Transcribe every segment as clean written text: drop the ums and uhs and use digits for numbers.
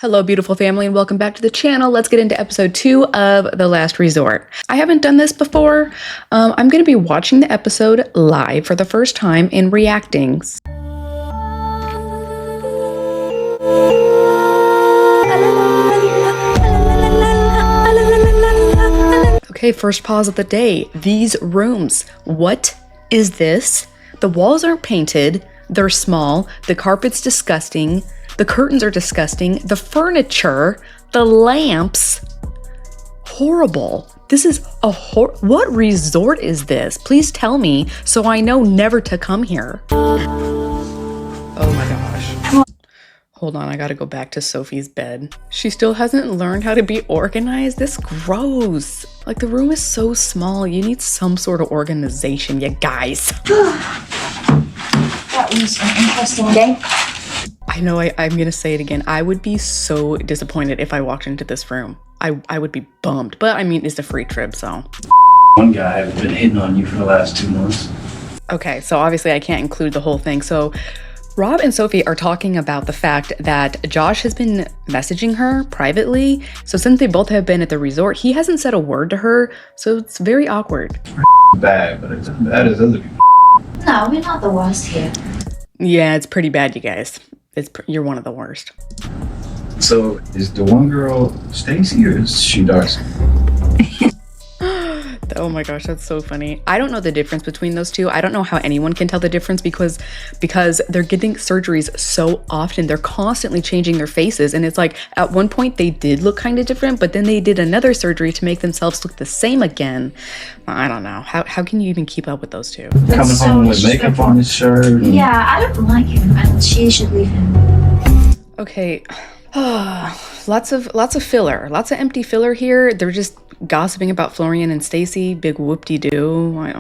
Hello, beautiful family, and welcome back to the channel. Let's get into episode 2 of The Last Resort. I haven't done this before. I'm going to be watching the episode live for the first time and reacting. Okay, first pause of the day. These rooms. What is this? The walls aren't painted. They're small. The carpet's disgusting. The curtains are disgusting. The furniture, the lamps, horrible. This is a what resort is this? Please tell me so I know never to come here. Oh my gosh. Hold on, I gotta go back to Sophie's bed. She still hasn't learned how to be organized. This gross. Like, the room is so small. You need some sort of organization, you guys. That was an interesting day. I know I'm gonna say it again. I would be so disappointed if I walked into this room. I would be bummed, but I mean, it's a free trip, so. One guy has been hitting on you for the last 2 months. Okay, so obviously I can't include the whole thing. So Rob and Sophie are talking about the fact that Josh has been messaging her privately. So since they both have been at the resort, he hasn't said a word to her. So it's very awkward. Bad, but it's as bad as other people. No, we're not the worst here. Yeah, it's pretty bad, you guys. You're one of the worst. So is the one girl Stacy or is she Darcy? Oh my gosh, that's so funny. I don't know the difference between those two. I don't know how anyone can tell the difference because they're getting surgeries so often. They're constantly changing their faces. And it's like, at one point they did look kind of different, but then they did another surgery to make themselves look the same again. I don't know. How can you even keep up with those two? Coming home with makeup on his shirt. Yeah, I don't like him and she should leave him. Okay. Lots of filler. Lots of empty filler here. They're just gossiping about Florian and Stacy. Big whoop-de-doo. I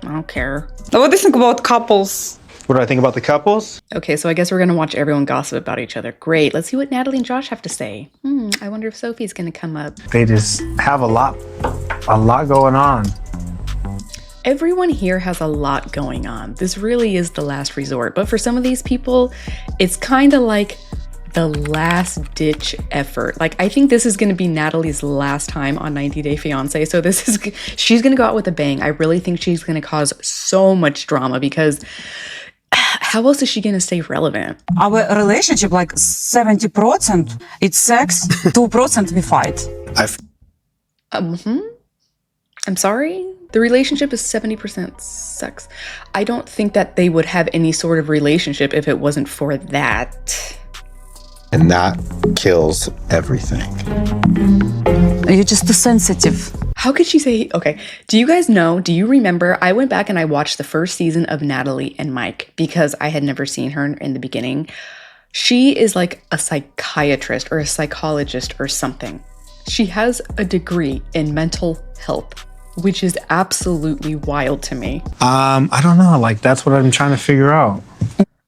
don't care. What do you think about couples? What do I think about the couples? Okay, so I guess we're gonna watch everyone gossip about each other. Great. Let's see what Natalie and Josh have to say. I wonder if Sophie's gonna come up. They just have a lot going on. Everyone here has a lot going on. This really is the last resort. But for some of these people, it's kind of like the last ditch effort. Like, I think this is going to be Natalie's last time on 90 Day Fiance. So she's going to go out with a bang. I really think she's going to cause so much drama because how else is she going to stay relevant? Our relationship, like 70%, it's sex, 2% we fight. I'm sorry? The relationship is 70% sex. I don't think that they would have any sort of relationship if it wasn't for that. And that kills everything. You're just too sensitive. How could she say, okay, do you remember, I went back and I watched the first season of Natalie and Mike because I had never seen her in the beginning. She is like a psychiatrist or a psychologist or something. She has a degree in mental health, which is absolutely wild to me. I don't know. Like, that's what I'm trying to figure out.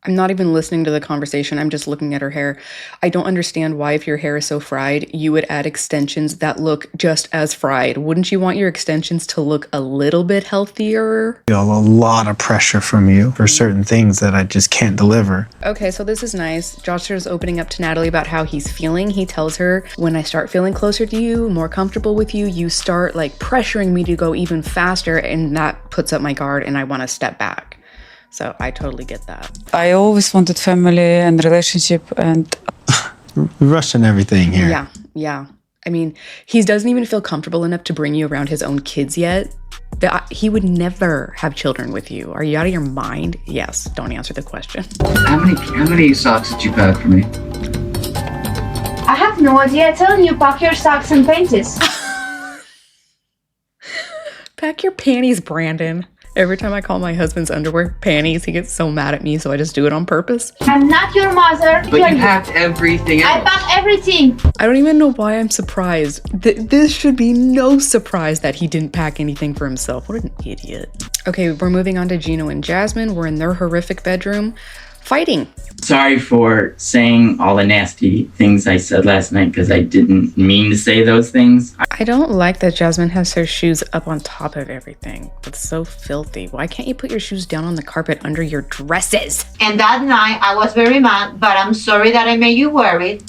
I'm not even listening to the conversation. I'm just looking at her hair. I don't understand why, if your hair is so fried, you would add extensions that look just as fried. Wouldn't you want your extensions to look a little bit healthier? I feel a lot of pressure from you for certain things that I just can't deliver. Okay, so this is nice. Josh is opening up to Natalie about how he's feeling. He tells her, when I start feeling closer to you, more comfortable with you, you start like pressuring me to go even faster, and that puts up my guard and I want to step back. So I totally get that. I always wanted family and relationship and... Rushing everything here. Yeah. I mean, he doesn't even feel comfortable enough to bring you around his own kids yet. He would never have children with you. Are you out of your mind? Yes, don't answer the question. How many socks did you pack for me? I have no idea. Telling you, pack your socks and panties. Pack your panties, Brandon. Every time I call my husband's underwear panties, he gets so mad at me, so I just do it on purpose. I'm not your mother. But you packed everything else. I packed everything. I don't even know why I'm surprised. This should be no surprise that he didn't pack anything for himself. What an idiot. Okay, we're moving on to Gino and Jasmine. We're in their horrific bedroom, fighting. Sorry for saying all the nasty things I said last night because I didn't mean to say those things. I don't like that Jasmine has her shoes up on top of everything. It's so filthy. Why can't you put your shoes down on the carpet under your dresses? And that night I was very mad, but I'm sorry that I made you worried.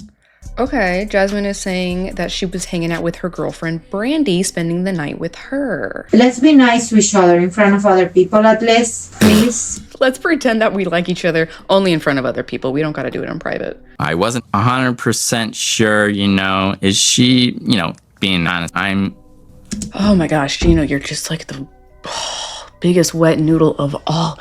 Okay, Jasmine is saying that she was hanging out with her girlfriend Brandy, spending the night with her. Let's be nice to each other in front of other people at least, please. Let's pretend that we like each other only in front of other people. We don't got to do it in private. I wasn't 100% sure, is she, being honest. Oh my gosh, Gino, you're just like the biggest wet noodle of all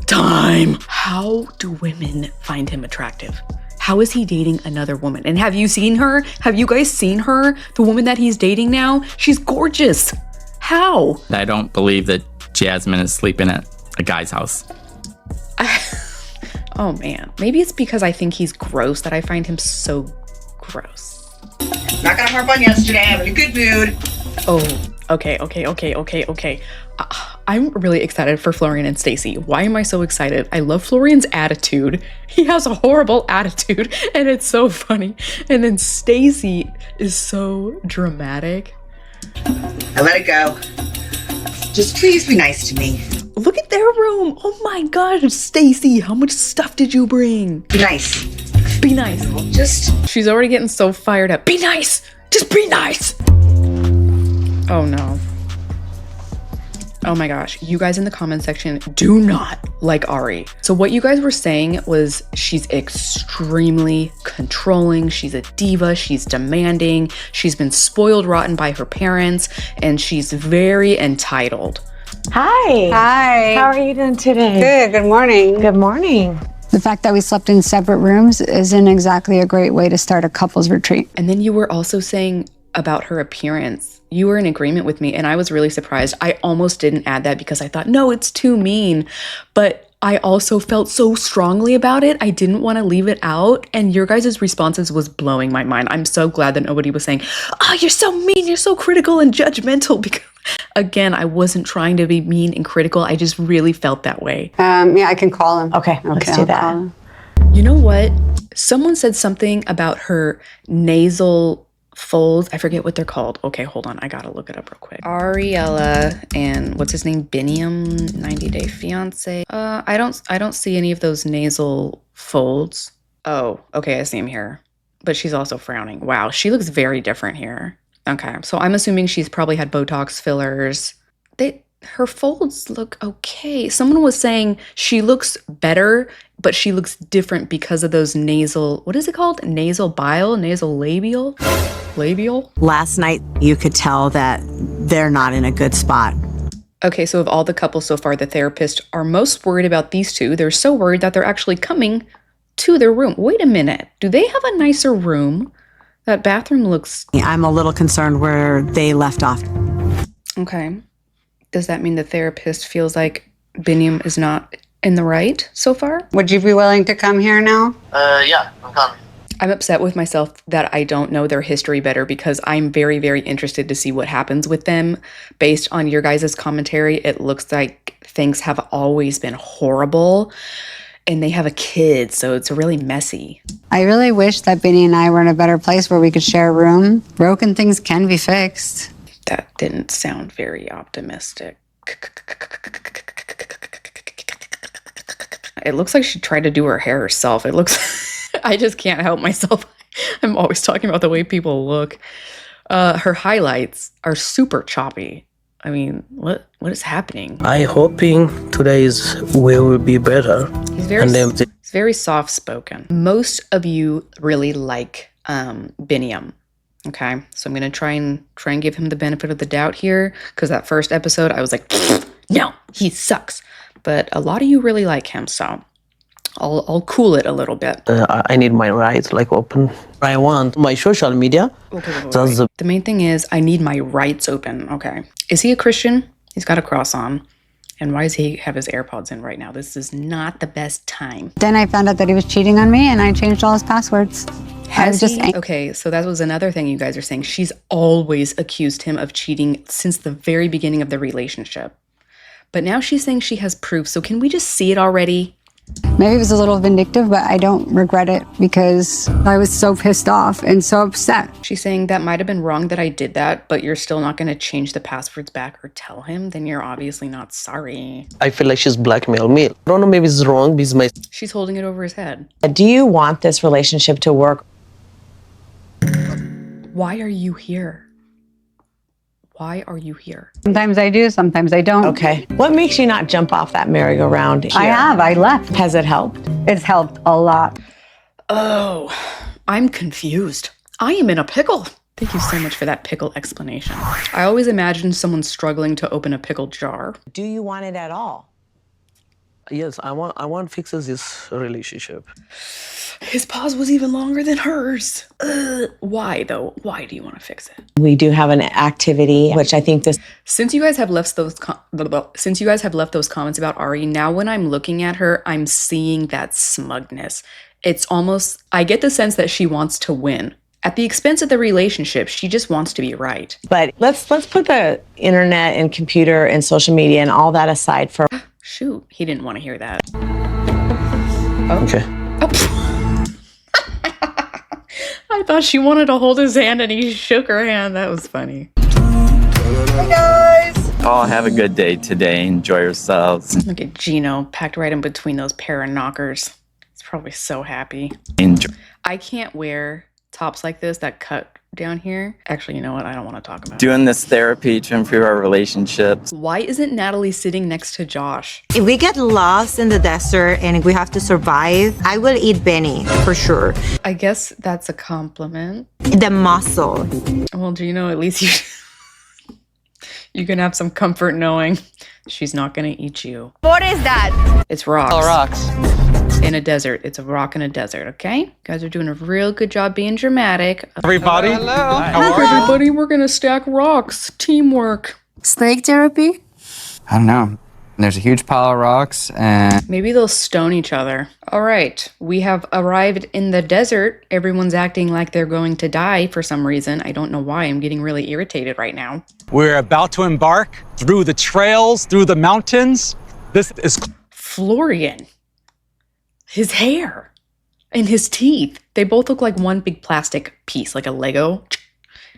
time. How do women find him attractive? How is he dating another woman? And have you seen her? Have you guys seen her? The woman that he's dating now? She's gorgeous. How? I don't believe that Jasmine is sleeping at a guy's house. Oh man, maybe it's because I think he's gross that I find him so gross. Not gonna harp on yesterday, I'm in a good mood. Oh, okay. I'm really excited for Florian and Stacy. Why am I so excited? I love Florian's attitude. He has a horrible attitude and it's so funny. And then Stacy is so dramatic. I let it go. Just please be nice to me. Look at their room. Oh my gosh, Stacy, how much stuff did you bring? Be nice. Be nice. She's already getting so fired up. Be nice. Just be nice. Oh no. Oh my gosh, you guys in the comment section do not like Ari. So what you guys were saying was she's extremely controlling, she's a diva, she's demanding, she's been spoiled rotten by her parents, and she's very entitled. Hi. Hi. How are you doing today? Good. Good morning. Good morning. The fact that we slept in separate rooms isn't exactly a great way to start a couples retreat. And then you were also saying about her appearance. You were in agreement with me, and I was really surprised. I almost didn't add that because I thought, no, it's too mean. But I also felt so strongly about it. I didn't want to leave it out. And your guys' responses was blowing my mind. I'm so glad that nobody was saying, oh, you're so mean, you're so critical and judgmental. Because again, I wasn't trying to be mean and critical. I just really felt that way. Yeah, I can call him. Okay, let's do that. You know what? Someone said something about her nasal folds. I forget what they're called. Okay, hold on. I gotta look it up real quick. Ariella and what's his name? Biniam, 90 Day Fiance. I don't see any of those nasal folds. Oh, okay, I see him here. But she's also frowning. Wow, she looks very different here. Okay, so I'm assuming she's probably had Botox fillers. Her folds look okay. Someone was saying she looks better, but she looks different because of those nasal, what is it called? Nasal bile? Nasal labial? Labial? Last night, you could tell that they're not in a good spot. Okay, so of all the couples so far, the therapists are most worried about these two. They're so worried that they're actually coming to their room. Wait a minute. Do they have a nicer room? That bathroom looks... I'm a little concerned where they left off. Okay. Does that mean the therapist feels like Biniam is not in the right so far? Would you be willing to come here now? Yeah, I'm coming. I'm upset with myself that I don't know their history better because I'm very, very interested to see what happens with them. Based on your guys' commentary, it looks like things have always been horrible and they have a kid, so it's really messy. I really wish that Benny and I were in a better place where we could share a room. Broken things can be fixed. That didn't sound very optimistic. It looks like she tried to do her hair herself. It looks... I just can't help myself. I'm always talking about the way people look. Her highlights are super choppy. I mean, what is happening? I hoping today's will be better. He's very soft-spoken. Most of you really like Biniam. Okay, so I'm gonna try and give him the benefit of the doubt here, because that first episode I was like, no, he sucks. But a lot of you really like him, so I'll cool it a little bit. I need my rights open. I want my social media. Okay. The main thing is I need my rights open. Okay, is he a Christian? He's got a cross on. And why does he have his AirPods in right now? This is not the best time. Then I found out that he was cheating on me and I changed all his passwords. Okay, so that was another thing you guys are saying. She's always accused him of cheating since the very beginning of the relationship. But now she's saying she has proof. So can we just see it already? Maybe it was a little vindictive, but I don't regret it because I was so pissed off and so upset. She's saying that might have been wrong that I did that, but you're still not going to change the passwords back or tell him? Then you're obviously not sorry. I feel like she's blackmailed me. I don't know, maybe it's wrong because She's holding it over his head. Do you want this relationship to work? Why are you here? Why are you here? Sometimes I do, sometimes I don't. Okay. What makes you not jump off that merry-go-round here? I left. Has it helped? It's helped a lot. Oh, I'm confused. I am in a pickle. Thank you so much for that pickle explanation. I always imagine someone struggling to open a pickle jar. Do you want it at all? Yes, I want to fix this relationship. His pause was even longer than hers. Why though? Why do you want to fix it? We do have an activity, which I think this. Since you guys have left those comments about Ari, now when I'm looking at her, I'm seeing that smugness. It's almost, I get the sense that she wants to win. At the expense of the relationship, she just wants to be right. But let's put the internet and computer and social media and all that aside for. Shoot, he didn't want to hear that. Okay. I thought she wanted to hold his hand and he shook her hand. That was funny. Hey guys! All have a good day today. Enjoy yourselves. Look at Gino packed right in between those pair of knockers. He's probably so happy. Enjoy. I can't wear tops like this that cut down here. Actually, you know what? I don't want to talk about it. Doing this therapy to improve our relationships. Why isn't Natalie sitting next to Josh? If we get lost in the desert and we have to survive, I will eat Benny for sure. I guess that's a compliment. The muscle. Well, Gino, at least you can have some comfort knowing she's not going to eat you. What is that? It's rocks. All rocks. In a desert. It's a rock in a desert, okay? You guys are doing a real good job being dramatic. Everybody. Look, everybody, we're going to stack rocks. Teamwork. Snake therapy? I don't know. There's a huge pile of rocks and Maybe they'll stone each other. All right, we have arrived in the desert. Everyone's acting like they're going to die for some reason. I don't know why. I'm getting really irritated right now. we're about to embark through the trails, through the mountains. This is Florian. His hair and his teeth. They both look like one big plastic piece, like a Lego.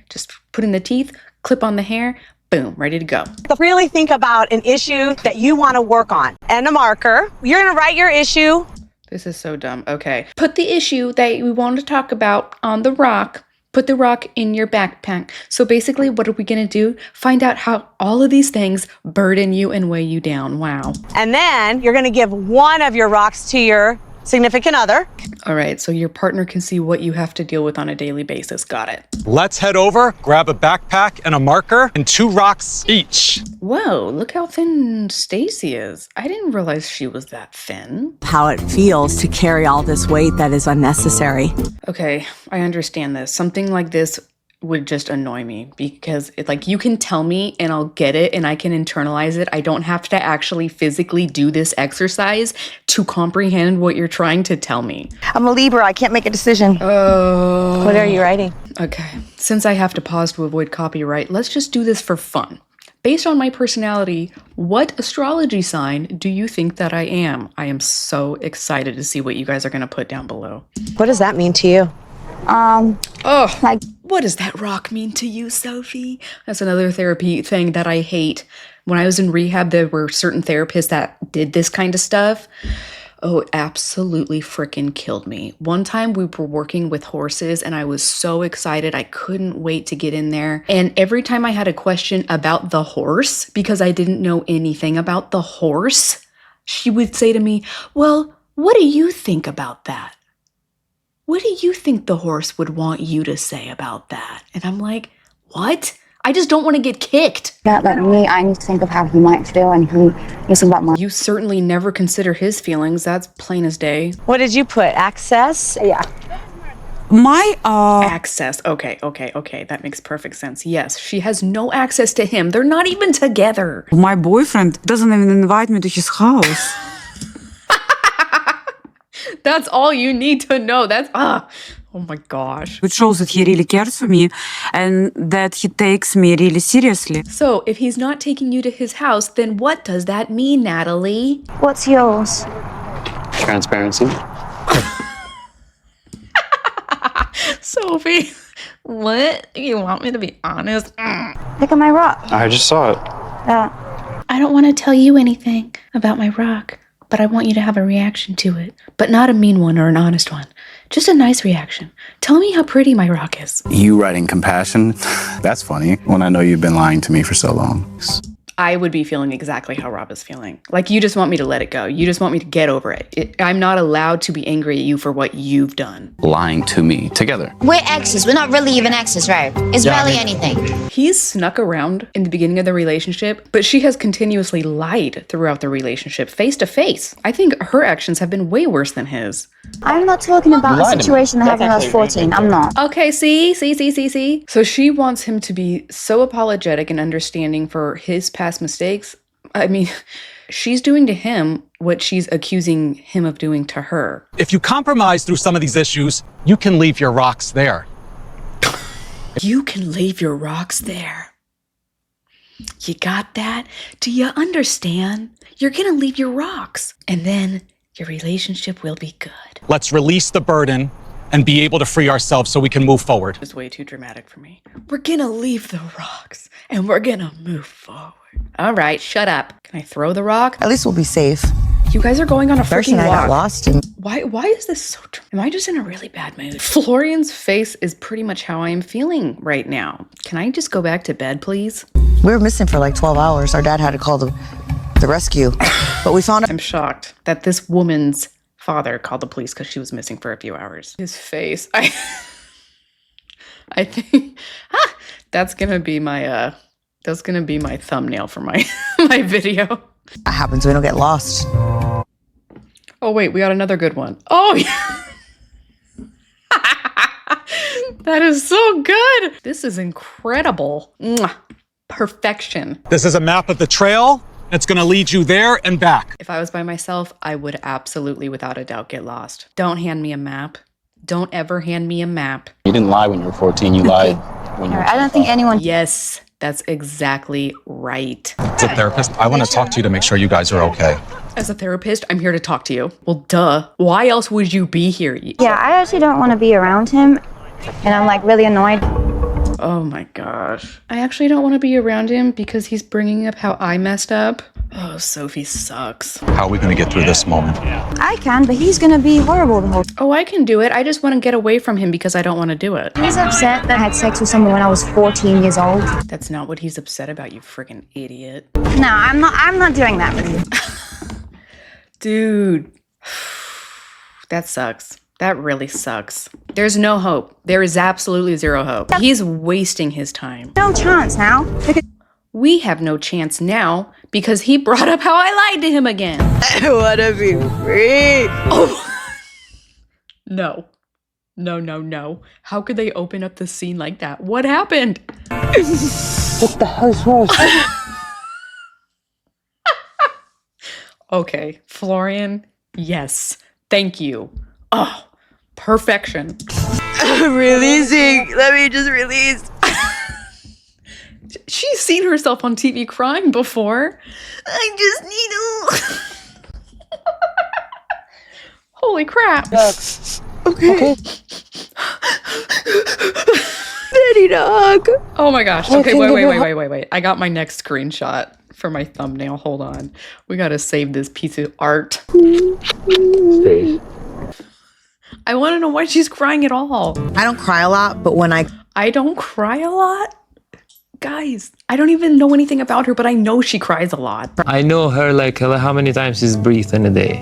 Just put in the teeth, clip on the hair, boom, ready to go. Really think about an issue that you want to work on and a marker. You're going to write your issue. This is so dumb. Okay. Put the issue that we want to talk about on the rock. Put the rock in your backpack. So basically, what are we going to do? Find out how all of these things burden you and weigh you down. Wow. And then you're going to give one of your rocks to your significant other. All right. So your partner can see what you have to deal with on a daily basis. Got it. let's head over, grab a backpack and a marker and 2 rocks each. Whoa, look how thin Stacy is. I didn't realize she was that thin. How it feels to carry all this weight that is unnecessary. Okay, I understand this. Something like this would just annoy me because it's like you can tell me and I'll get it and I can internalize it. I don't have to actually physically do this exercise to comprehend what you're trying to tell me. I'm a Libra. I can't make a decision. Oh. What are you writing? Okay, since I have to pause to avoid copyright, let's just do this for fun. Based on my personality, what astrology sign do you think that I am? I am so excited to see what you guys are going to put down below. What does that mean to you? What does that rock mean to you, Sophie? That's another therapy thing that I hate. When I was in rehab, there were certain therapists that did this kind of stuff. Oh, it absolutely freaking killed me. One time we were working with horses and I was so excited. I couldn't wait to get in there. And every time I had a question about the horse, because I didn't know anything about the horse, she would say to me, well, what do you think about that? What do you think the horse would want you to say about that? And I'm like, what? I just don't want to get kicked. Not like me, I need to think of how he might feel and he needs about mine. You certainly never consider his feelings. That's plain as day. What did you put? Access? Yeah. My access. Okay. That makes perfect sense. Yes, she has no access to him. They're not even together. My boyfriend doesn't even invite me to his house. That's all you need to know. Oh my gosh. It shows that he really cares for me and that he takes me really seriously. So if he's not taking you to his house, then what does that mean, Natalie? What's yours? Transparency. Sophie, what? You want me to be honest? Look at my rock. I just saw it. I don't want to tell you anything about my rock, but I want you to have a reaction to it. But not a mean one or an honest one. Just a nice reaction. Tell me how pretty my rock is. You writing compassion? That's funny when I know you've been lying to me for so long. I would be feeling exactly how Rob is feeling. Like, you just want me to let it go. You just want me to get over it. I'm not allowed to be angry at you for what you've done. Lying to me together. We're exes. We're not really even exes, right? It's barely anything. He's snuck around in the beginning of the relationship, but she has continuously lied throughout the relationship, face to face. I think her actions have been way worse than his. I'm not talking about a situation that happened when I was 14. I'm not. Okay, see? So she wants him to be so apologetic and understanding for his past mistakes. I mean, she's doing to him what she's accusing him of doing to her. If you compromise through some of these issues, you can leave your rocks there. You can leave your rocks there. You got that? Do you understand? You're gonna leave your rocks, and then your relationship will be good. Let's release the burden and be able to free ourselves so we can move forward. It's way too dramatic for me. We're gonna leave the rocks, and we're gonna move forward. All right, shut up. Can I throw the rock? At least we'll be safe. You guys are going on a First freaking night I walk. got lost and Why is this so... Am I just in a really bad mood? Florian's face is pretty much how I am feeling right now. Can I just go back to bed, please? we were missing for like 12 hours. Our dad had to call the rescue, but we found. I'm shocked that this woman's father called the police because she was missing for a few hours. His face, I think that's gonna be my thumbnail for my my video. That happens. We don't get lost. Oh wait, we got another good one. Oh yeah. That is so good. This is incredible. Mwah. Perfection. This is a map of the trail. It's going to lead you there and back. If I was by myself, I would absolutely, without a doubt, get lost. Don't hand me a map. Don't ever hand me a map. You didn't lie when you were 14. You lied when you were 25. I don't think anyone... Yes, that's exactly right. As a therapist, I want to talk to you to make sure you guys are okay. As a therapist, I'm here to talk to you. Well, duh. Why else would you be here? Yeah, I actually don't want to be around him. And I'm like really annoyed. Oh my gosh. I actually don't want to be around him because he's bringing up how I messed up. Oh, Sophie sucks. How are we going to get through this moment? I can, but he's going to be horrible the whole time. Oh, I can do it. I just want to get away from him because I don't want to do it. He's upset that I had sex with someone when I was 14 years old. That's not what he's upset about, you freaking idiot. No, I'm not doing that with you. Dude. That sucks. That really sucks. There's no hope. There is absolutely zero hope. He's wasting his time. No chance now. We have no chance now because he brought up how I lied to him again. I want to be free. Oh. No. No. How could they open up the scene like that? What happened? What the hell is wrong? Okay, Florian, yes. Thank you. Oh, perfection. I'm releasing. Let me just release. She's seen herself on TV crying before. I just need to... Holy crap. Okay. Daddy dog. Oh my gosh. Okay, wait. I got my next screenshot for my thumbnail. Hold on. We gotta save this piece of art. I want to know why she's crying at all. I don't cry a lot, but when I don't cry a lot? Guys, I don't even know anything about her, but I know she cries a lot. I know her like how many times she's breathed in a day.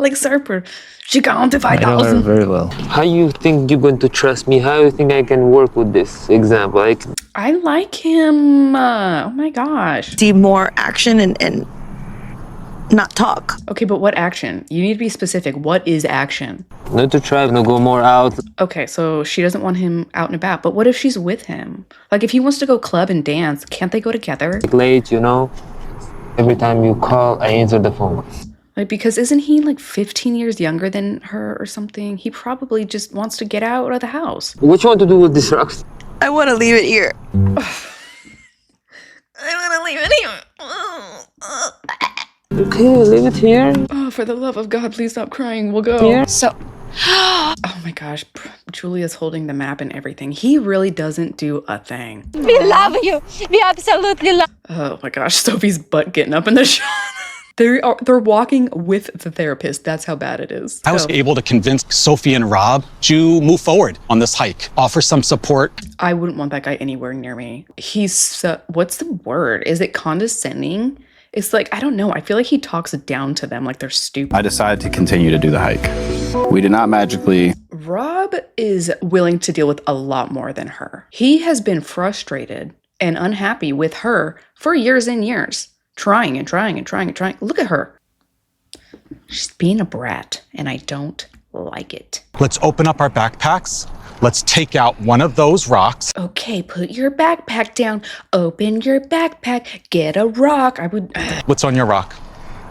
Like Serper, she count to I know her 5,000. very well. How you think you're going to trust me? How you think I can work with this example? I like him. Oh my gosh. see more action and not talk. Okay, but what action? You need to be specific. What is action? Not to try, no go more out. Okay, so she doesn't want him out and about, but what if she's with him? Like if he wants to go club and dance, can't they go together? Late, you know. Every time you call, I answer the phone. Like, because isn't he like 15 years younger than her or something? He probably just wants to get out of the house. What you want to do with this rocks? I want to leave it here. I want to leave it here. Okay, leave it here. Oh, for the love of God, please stop crying. We'll go. Here. So, oh my gosh, Julia's holding the map and everything. He really doesn't do a thing. We love you. We absolutely love Oh my gosh, Sophie's butt getting up in the shot. They're walking with the therapist. That's how bad it is. I was able to convince Sophie and Rob to move forward on this hike, offer some support. I wouldn't want that guy anywhere near me. He's, what's the word? Is it condescending? It's like, I don't know. I feel like he talks down to them like they're stupid. I decided to continue to do the hike. We did not magically. Rob is willing to deal with a lot more than her. He has been frustrated and unhappy with her for years and years. Trying and trying and trying and trying. Look at her. She's being a brat, and I don't like it. Let's open up our backpacks. Let's take out one of those rocks. Okay, put your backpack down. Open your backpack. Get a rock. I would... What's on your rock?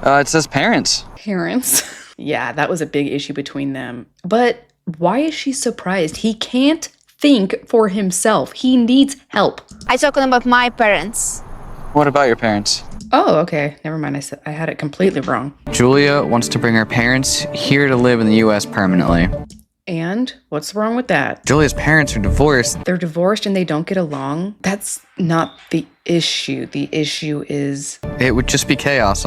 It says parents. Parents? Yeah, that was a big issue between them. But why is she surprised? He can't think for himself. He needs help. I'm talking about my parents. What about your parents? Oh, okay. Never mind. I had it completely wrong. Julia wants to bring her parents here to live in the U.S. permanently. And what's wrong with that? Julia's parents are divorced. They're divorced and they don't get along? That's not the issue. The issue is... It would just be chaos.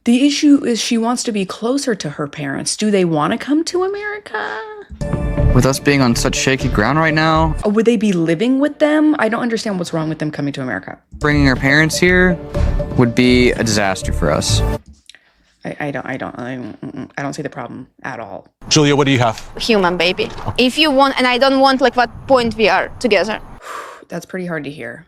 The issue is she wants to be closer to her parents. Do they want to come to America? With us being on such shaky ground right now... Would they be living with them? I don't understand what's wrong with them coming to America. Bringing our parents here would be a disaster for us. I don't see the problem at all. Julia, what do you have? Human baby. If you want, and I don't want like what point we are together. That's pretty hard to hear.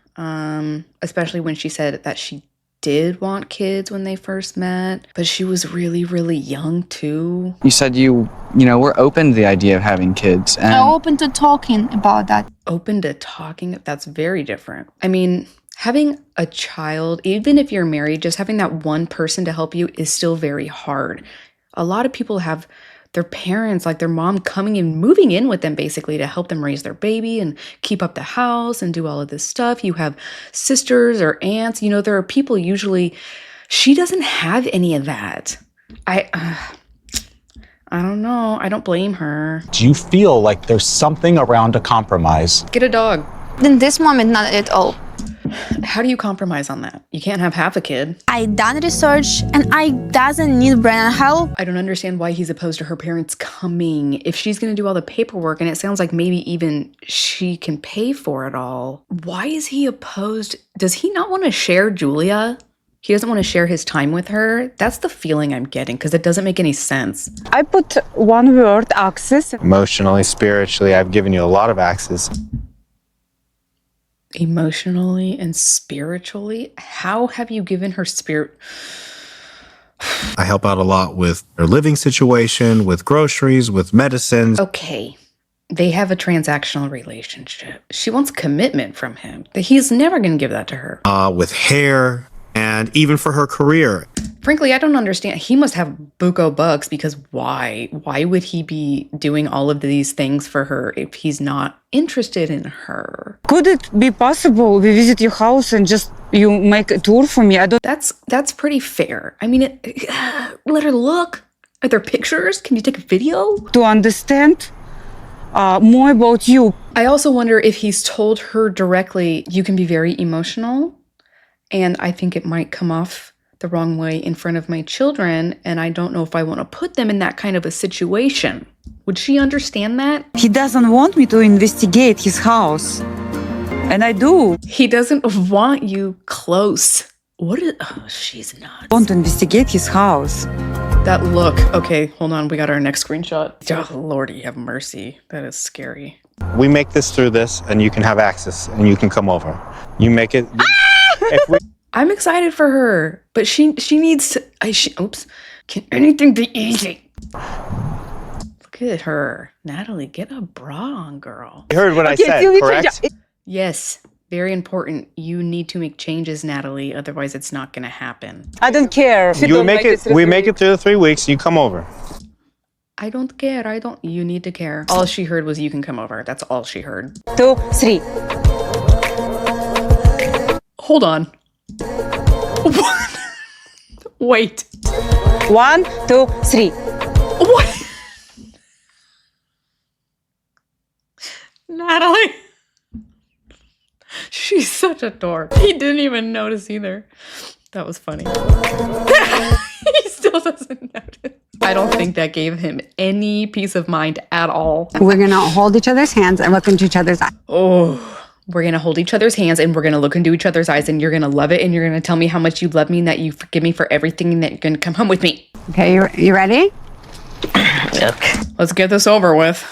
Especially when she said that she did want kids when they first met, but she was really, really young too. You said we're open to the idea of having kids. And I'm open to talking about that. Open to talking? That's very different. I mean, having a child, even if you're married, just having that one person to help you is still very hard. A lot of people have their parents, like their mom, coming and moving in with them basically to help them raise their baby and keep up the house and do all of this stuff. You have sisters or aunts. There are people usually. She doesn't have any of that. I don't know. I don't blame her. Do you feel like there's something around a compromise? Get a dog. In this moment, not at all. How do you compromise on that? You can't have half a kid. I done research and I doesn't need Brandon help. I don't understand why he's opposed to her parents coming. If she's going to do all the paperwork, and it sounds like maybe even she can pay for it all. Why is he opposed? Does he not want to share Julia? He doesn't want to share his time with her? That's the feeling I'm getting, because it doesn't make any sense. I put one word, access. Emotionally, spiritually, I've given you a lot of access. Emotionally and spiritually? How have you given her spirit? I help out a lot with her living situation, with groceries, with medicines. Okay, they have a transactional relationship. She wants commitment from him. He's never going to give that to her. With hair, and even for her career. Frankly, I don't understand. He must have buco bucks, because why? Why would he be doing all of these things for her if he's not interested in her? Could it be possible we visit your house and just you make a tour for me? That's pretty fair. I mean, let her look. Are there pictures? Can you take a video? To understand more about you. I also wonder if he's told her directly, you can be very emotional, and I think it might come off the wrong way in front of my children, and I don't know if I want to put them in that kind of a situation. Would she understand that? He doesn't want me to investigate his house. And I do. He doesn't want you close. She's nuts. I want to investigate his house. That look. Okay, hold on. We got our next screenshot. Oh, Lordy, have mercy. That is scary. We make this through this, and you can have access, and you can come over. You make it... I'm excited for her, but she needs to... Oops. Can anything be easy? Look at her. Natalie, get a bra on, girl. You heard what I said, correct? Yes. Very important. You need to make changes, Natalie. Otherwise, it's not going to happen. I don't care. We make it through the 3 weeks. You come over. I don't care. You need to care. All she heard was you can come over. That's all she heard. 2, 3. Hold on. Wait. 1, 2, 3. What? Natalie. She's such a dork. He didn't even notice either. That was funny. He doesn't notice. I don't think that gave him any peace of mind at all. We're going to hold each other's hands and look into each other's eyes. Oh, we're going to hold each other's hands and we're going to look into each other's eyes and you're going to love it and you're going to tell me how much you love me and that you forgive me for everything and that you're going to come home with me. Okay, you ready? Okay. Let's get this over with.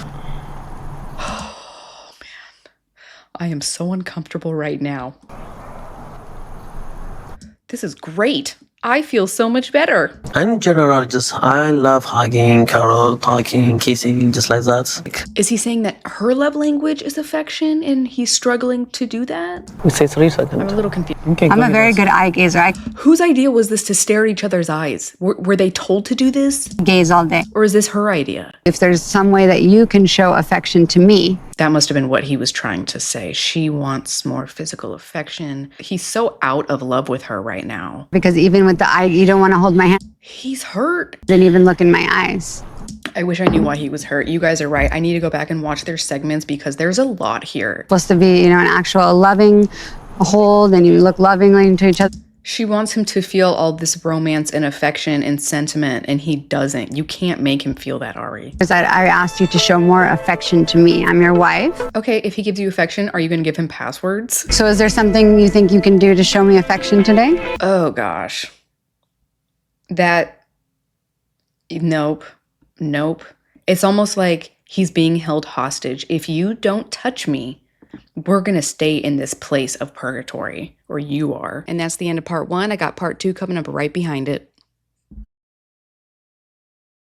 Oh, man. I am so uncomfortable right now. This is great. I feel so much better. I'm general, I love hugging, cuddle, talking, kissing, just like that. Is he saying that her love language is affection and he's struggling to do that? We say 3 seconds. I'm a little confused. Okay, I'm a very good eye gazer. Whose idea was this to stare at each other's eyes? Were they told to do this? Gaze all day. Or is this her idea? If there's some way that you can show affection to me. That must have been what he was trying to say. She wants more physical affection. He's so out of love with her right now. Because even with the eye, you don't want to hold my hand. He's hurt. Didn't even look in my eyes. I wish I knew why he was hurt. You guys are right. I need to go back and watch their segments because there's a lot here. Supposed to be, an actual loving hold and you look lovingly into each other. She wants him to feel all this romance and affection and sentiment, and he doesn't. You can't make him feel that, Ari. Because I asked you to show more affection to me. I'm your wife. Okay, if he gives you affection, are you going to give him passwords? So is there something you think you can do to show me affection today? Oh, gosh. Nope. It's almost like he's being held hostage. If you don't touch me, we're going to stay in this place of purgatory, or you are. And that's the end of part 1. I got part 2 coming up right behind it.